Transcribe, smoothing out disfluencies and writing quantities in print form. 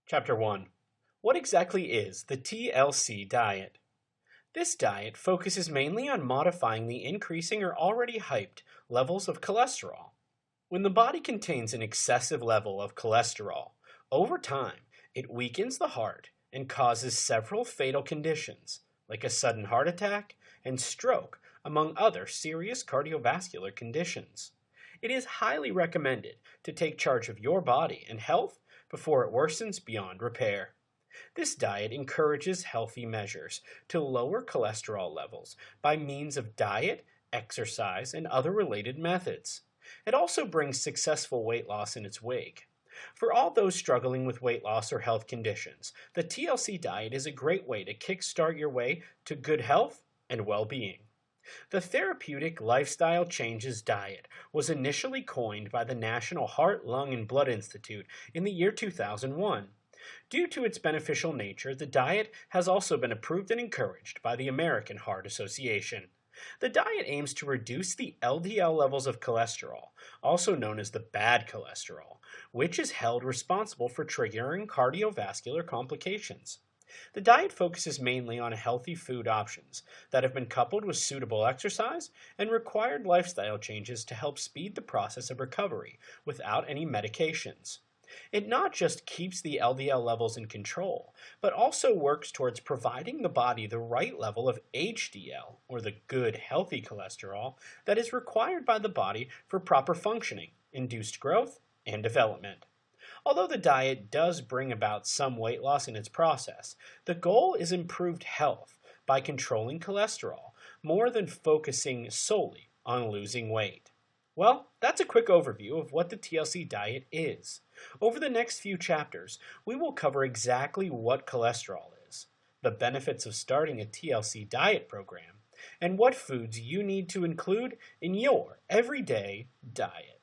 Chapter 1. What exactly is the TLC diet? This diet focuses mainly on modifying the increasing or already hyped levels of cholesterol. When the body contains an excessive level of cholesterol, over time it weakens the heart and causes several fatal conditions, like a sudden heart attack and stroke, among other serious cardiovascular conditions. It is highly recommended to take charge of your body and health before it worsens beyond repair. This diet encourages healthy measures to lower cholesterol levels by means of diet, exercise, and other related methods. It also brings successful weight loss in its wake. For all those struggling with weight loss or health conditions, the TLC diet is a great way to kickstart your way to good health and well-being. The Therapeutic Lifestyle Changes Diet was initially coined by the National Heart, Lung, and Blood Institute in the year 2001. Due to its beneficial nature, the diet has also been approved and encouraged by the American Heart Association. The diet aims to reduce the LDL levels of cholesterol, also known as the bad cholesterol, which is held responsible for triggering cardiovascular complications. The diet focuses mainly on healthy food options that have been coupled with suitable exercise and required lifestyle changes to help speed the process of recovery without any medications. It not just keeps the LDL levels in control, but also works towards providing the body the right level of HDL, or the good healthy cholesterol, that is required by the body for proper functioning, induced growth, and development. Although the diet does bring about some weight loss in its process, the goal is improved health by controlling cholesterol more than focusing solely on losing weight. Well, that's a quick overview of what the TLC diet is. Over the next few chapters, we will cover exactly what cholesterol is, the benefits of starting a TLC diet program, and what foods you need to include in your everyday diet.